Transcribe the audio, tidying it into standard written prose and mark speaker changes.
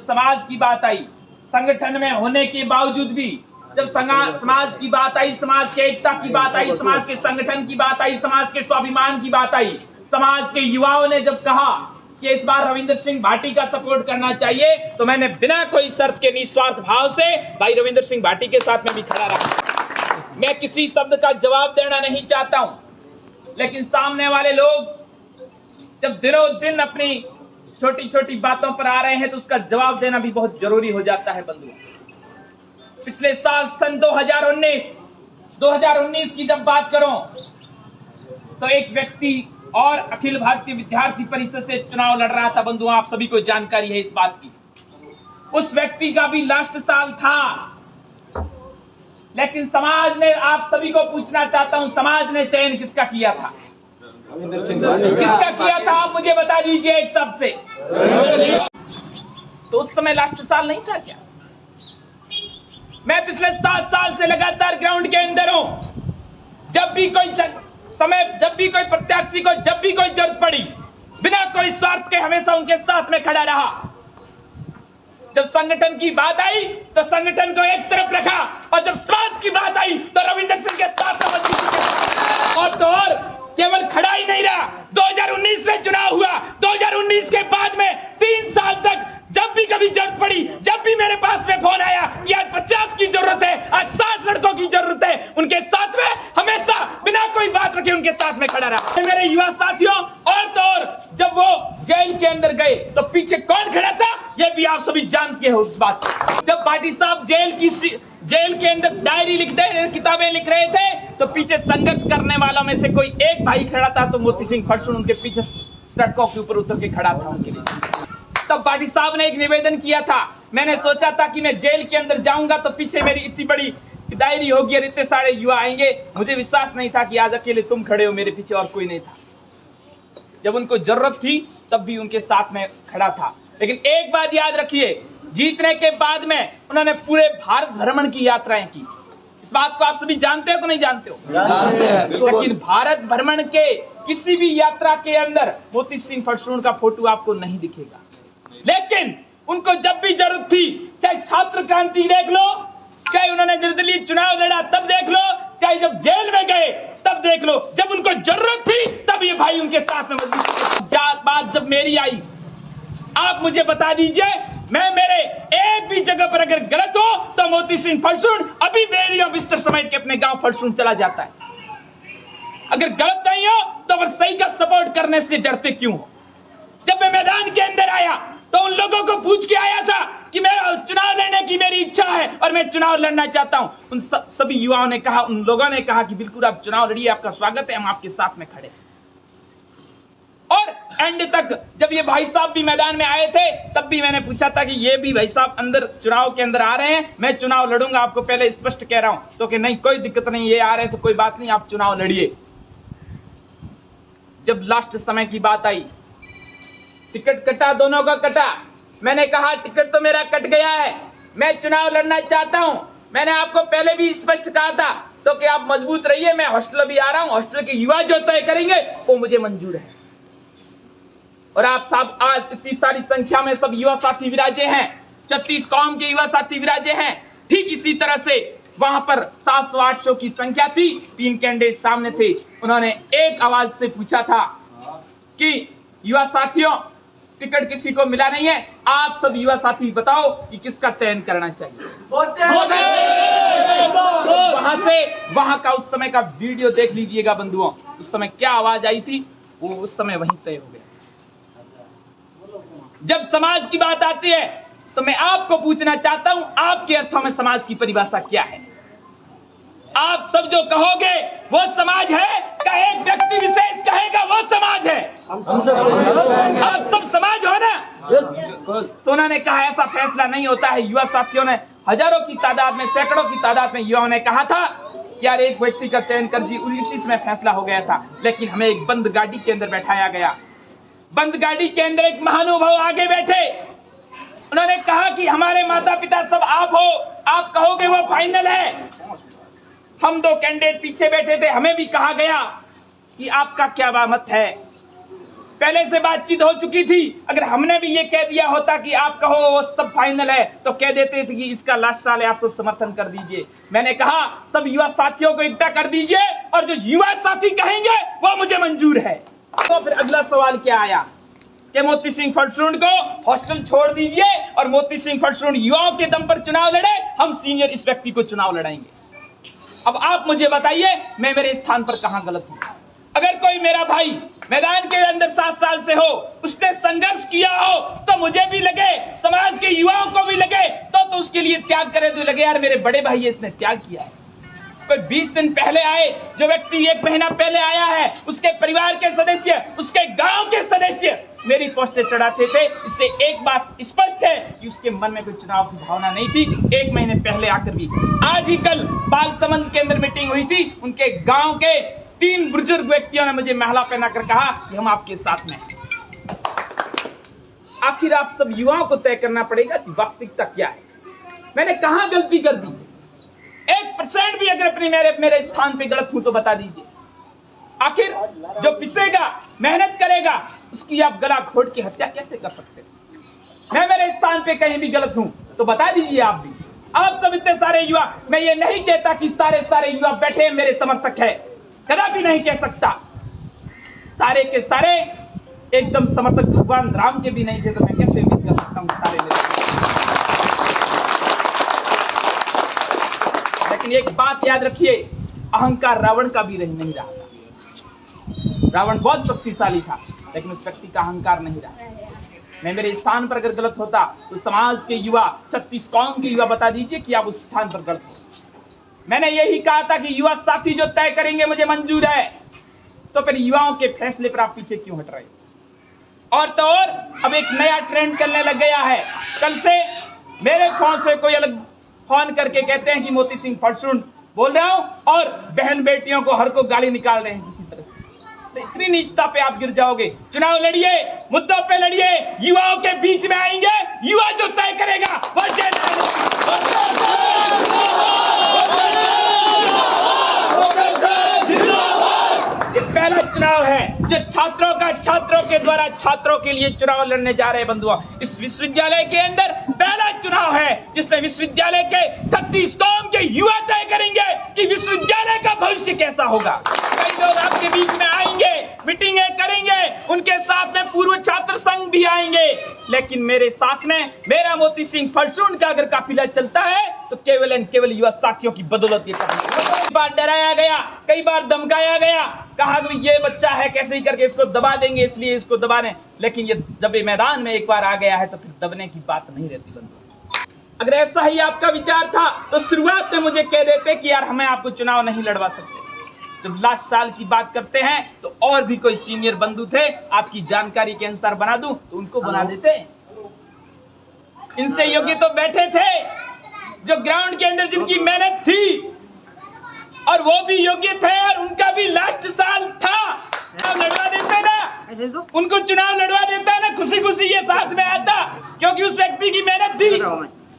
Speaker 1: समाज की बात आई, संगठन में होने के बावजूद भी जब समाज की बात आई, समाज के एकता की बात आई, समाज के संगठन की बात आई, समाज के स्वाभिमान की बात आई, समाज के युवाओं ने जब कहा कि इस बार रविंदर सिंह भाटी का सपोर्ट करना चाहिए, तो मैंने बिना कोई शर्त के निस्वार्थ भाव से भाई रविंदर सिंह भाटी के साथ में भी खड़ा रहा। मैं किसी शब्द का जवाब देना नहीं चाहता हूं, लेकिन सामने वाले लोग जब दिनों दिन अपनी छोटी छोटी बातों पर आ रहे हैं तो उसका जवाब देना भी बहुत जरूरी हो जाता है बंधुओं। पिछले साल सन 2019 की जब बात करूं तो एक व्यक्ति और अखिल भारतीय विद्यार्थी परिषद से चुनाव लड़ रहा था बंधुओं, आप सभी को जानकारी है इस बात की। उस व्यक्ति का भी लास्ट साल था, लेकिन समाज ने, आप सभी को पूछना चाहता हूं, समाज ने चयन किसका किया था? किसका किया था? आप मुझे बता दीजिए एक शब्द से। तो उस समय लास्ट साल नहीं था क्या? मैं पिछले 7 साल से लगातार ग्राउंड के अंदर हूं। जब भी कोई प्रत्याशी को जब भी कोई जरूरत पड़ी, बिना कोई स्वार्थ के हमेशा उनके साथ में खड़ा रहा। जब संगठन की बात आई तो संगठन को एक तरफ रखा, और जब समाज की बात आई तो रविंदर सिंह के साथ और तो और केवल खड़ा ही नहीं रहा। 2019 में चुनाव हुआ, 2019 के बाद में 3 साल तक जब भी कभी जरूरत पड़ी, जब भी मेरे पास में फोन आया कि आज 50 की जरूरत है, आज 60 लड़कों की जरूरत है, उनके साथ में हमेशा बिना कोई बात रखे उनके साथ में खड़ा रहा। मेरे युवा साथियों, और तो और जब वो जेल के अंदर गए तो पीछे कौन खड़ा था, ये भी आप सभी जानते हो उस बात। जब पाटिल साहब जेल के अंदर डायरी किताबें लिख रहे थे तो पीछे संघर्ष करने वालों में से कोई एक भाई खड़ा था, तो मोती सिंह फड़सून उनके पीछे सड़कों के ऊपर उतर के खड़ा था उनके लिए। तब पाटिल साहब ने एक निवेदन किया था। मैंने सोचा था कि मैं जेल के अंदर जाऊंगा तो पीछे मेरी इतनी बड़ी डायरी होगी और इतने सारे युवा आएंगे। मुझे विश्वास नहीं था कि आज अकेले तुम खड़े हो, मेरे पीछे और कोई नहीं था। जब उनको जरूरत थी तब भी उनके साथ में खड़ा था। लेकिन एक बात याद रखिए, जीतने के बाद में उन्होंने पूरे भारत भ्रमण की यात्राएं की। इस बात को आप सभी जानते हो कि नहीं जानते हो? जानते हैं। लेकिन भारत भ्रमण के किसी भी यात्रा के अंदर मोती सिंह फड़सून का फोटो आपको नहीं दिखेगा। लेकिन उनको जब भी जरूरत थी, चाहे छात्र क्रांति देख लो, चाहे उन्होंने निर्दलीय चुनाव लड़ा तब देख लो, चाहे जब जेल में गए तब देख लो, जब उनको जरूरत थी तब ये भाई उनके साथ में मौजूद। बात जब मेरी आई, आप मुझे बता दीजिए, मैं मेरे एक भी जगह पर अगर गलत हो तो मोती सिंह फड़सून अभी बेड़ी और बिस्तर समेट के अपने गांव फड़सून चला जाता है। अगर गलत नहीं हो तो फिर सही का सपोर्ट करने से डरते क्यों हो? जब मैं मैदान के अंदर आया तो उन लोगों को पूछ के आया था कि मैं चुनाव लड़ने की मेरी इच्छा है और मैं चुनाव लड़ना चाहता हूं। उन सभी युवाओं ने कहा, उन लोगों ने कहा कि बिल्कुल आप चुनाव लड़िए, आपका स्वागत है, हम आपके साथ में खड़े। और एंड तक जब ये भाई साहब भी मैदान में आए थे तब भी मैंने पूछा था कि ये भी भाई साहब अंदर चुनाव के अंदर आ रहे हैं, मैं चुनाव लड़ूंगा, आपको पहले स्पष्ट कह रहा हूं। तो कि नहीं, कोई दिक्कत नहीं, ये आ रहे हैं तो कोई बात नहीं, आप चुनाव लड़िए। जब लास्ट समय की बात आई, टिकट कटा, दोनों का कटा। मैंने कहा टिकट तो मेरा कट गया है, मैं चुनाव लड़ना चाहता हूं। मैंने आपको पहले भी स्पष्ट कहा था तो कि आप मजबूत रहिए, मैं हॉस्टल भी आ रहा हूं, हॉस्टल के युवा जो तय करेंगे वो मुझे मंजूर है। और आप सब आज इतनी सारी संख्या में सब युवा साथी विराजे हैं, 36 कौम के युवा साथी विराजे हैं। ठीक इसी तरह से वहां पर 700-800 की संख्या थी, 3 कैंडिडेट सामने थे। उन्होंने एक आवाज से पूछा था कि युवा साथियों, टिकट किसी को मिला नहीं है, आप सब युवा साथी बताओ कि किसका चयन करना चाहिए। वहां का उस समय का वीडियो देख लीजिएगा बंधुओं, उस समय क्या आवाज आई थी, वो उस समय वहीं तय हो गया। जब समाज की बात आती है तो मैं आपको पूछना चाहता हूं, आपके अर्थों में समाज की परिभाषा क्या है? आप सब जो कहोगे वो समाज है, का एक व्यक्ति विशेष कहेगा वो समाज है। आप सब समाज हो ना? तो उन्होंने कहा ऐसा फैसला नहीं होता है। युवा साथियों ने हजारों की तादाद में, सैकड़ों की तादाद में युवाओं ने कहा था यार एक व्यक्ति का चयन कर दी, उसी में फैसला हो गया था। लेकिन हमें एक बंद गाड़ी के अंदर बैठाया गया। बंद गाड़ी के अंदर एक महानुभाव आगे बैठे, उन्होंने कहा कि हमारे माता पिता सब आप हो, आप कहोगे वो फाइनल है। हम 2 कैंडिडेट पीछे बैठे थे, हमें भी कहा गया कि आपका क्या मत है। पहले से बातचीत हो चुकी थी। अगर हमने भी ये कह दिया होता कि आप कहो वो सब फाइनल है, तो कह देते थे कि इसका लास्ट साल है, आप सब समर्थन कर दीजिए। मैंने कहा सब युवा साथियों को इकट्ठा कर दीजिए और जो युवा साथी कहेंगे वो मुझे मंजूर है। तो फिर अगला सवाल क्या आया कि मोती सिंह फड़सूंड को हॉस्टल छोड़ दीजिए और मोती सिंह फड़सूंड युवाओं के दम पर चुनाव लड़े, हम सीनियर इस व्यक्ति को चुनाव लड़ाएंगे। अब आप मुझे बताइए मैं मेरे स्थान पर कहां गलत हूं? अगर कोई मेरा भाई मैदान के अंदर 7 साल से हो, उसने संघर्ष किया हो, तो मुझे भी लगे, समाज के युवाओं को भी लगे, तो उसके लिए त्याग करे तो लगे यार मेरे बड़े भाई है, इसने त्याग किया है। कोई 20 दिन पहले आए जो व्यक्ति 1 महीना पहले आया है, उसके परिवार के सदस्य, उसके गांव के सदस्य मेरी पोस्टें चढ़ाते थे। इससे एक बात स्पष्ट है कि उसके मन में कोई चुनाव की भावना नहीं थी 1 महीने पहले आकर भी। आज ही कल बालसमंद के अंदर मीटिंग हुई थी, उनके गांव के 3 बुजुर्ग व्यक्तियों ने मुझे महला पहनाकर कहा कि हम आपके साथ में हैं। आखिर आप सब युवाओं को तय करना पड़ेगा कि वास्तविकता क्या है। मैंने कहां गलती कर दी? 1% भी अगर अपनी मेरे स्थान पे गलत हूं तो बता दीजिए। आखिर जो पिसेगा, मेहनत करेगा, उसकी आप गला घोट के हत्या कैसे कर सकते? मैं मेरे स्थान पे कहीं भी गलत हूं तो बता दीजिए आप भी। आप सब इतने सारे युवा, मैं ये नहीं कहता कि सारे युवा बैठे मेरे समर्थक है, कदापि नहीं कह सकता। सारे के सारे एकदम समर्थक भगवान राम के भी नहीं थे, तो मैं कैसे उम्मीद कर सकता हूं सारे मेरे। लेकिन एक बात याद रखिए, अहंकार रावण का भी नहीं रहा था। रावण बहुत शक्तिशाली था, लेकिन उस व्यक्ति का अहंकार नहीं रहा। मैं मेरे स्थान पर अगर गलत होता तो समाज के युवा, 36 कौम के युवा बता दीजिए कि आप उस स्थान पर गलत हो। मैंने यही कहा था कि युवा साथी जो तय करेंगे मुझे मंजूर है, तो फिर युवाओं के फैसले पर आप पीछे क्यों हट रहे? और तो और अब एक नया ट्रेंड चलने लग गया है। कल से मेरे फोन से कोई अलग फोन करके कहते हैं कि मोती सिंह फड़सूंड बोल रहा हूं और बहन बेटियों को हर को गाली निकाल रहे हैं किसी तरह से। तो इतनी नीचता पे आप गिर जाओगे। चुनाव लड़िए, मुद्दों पे लड़िए, युवाओं के बीच में आएंगे, युवा जो तय करेगा वो पहला चुनाव है जो छात्रों के द्वारा छात्रों के लिए चुनाव लड़ने जा रहे बंधुओं। इस विश्वविद्यालय के अंदर पहला चुनाव है जिसमें विश्वविद्यालय के 36 कौम के युवा तय करेंगे कि विश्वविद्यालय का भविष्य कैसा होगा। कई लोग आपके बीच में आएंगे, मीटिंगें करेंगे, उनके साथ में पूर्व छात्र संघ भी आएंगे, लेकिन मेरे साथ में मेरा मोती सिंह फड़सूंड का अगर काफिला चलता है तो केवल एंड केवल युवा साथियों की बदौलत ये कई बार डराया गया, कई बार धमकाया गया, कहा कि ये बच्चा है कैसे ही करके इसको दबा देंगे, इसलिए इसको दबा रहे। लेकिन ये जब ये मैदान में एक बार आ गया है तो फिर दबने की बात नहीं रहती बंधु। अगर ऐसा ही आपका विचार था तो शुरुआत में मुझे कह देते कि यार हमें आपको चुनाव नहीं लड़वा सकते। जब लास्ट साल की बात करते हैं तो और भी कोई सीनियर बंधु थे, आपकी जानकारी के अनुसार बना दूं तो उनको बना देते। इनसे योग्य तो बैठे थे जो ग्राउंड के अंदर जिनकी मेहनत थी और वो भी योग्य थे और उनका भी लास्ट साल था। लड़वा देते ना, उनको चुनाव लड़वा देता है ना, खुशी खुशी ये साथ में आता, क्योंकि उस व्यक्ति की मेहनत थी।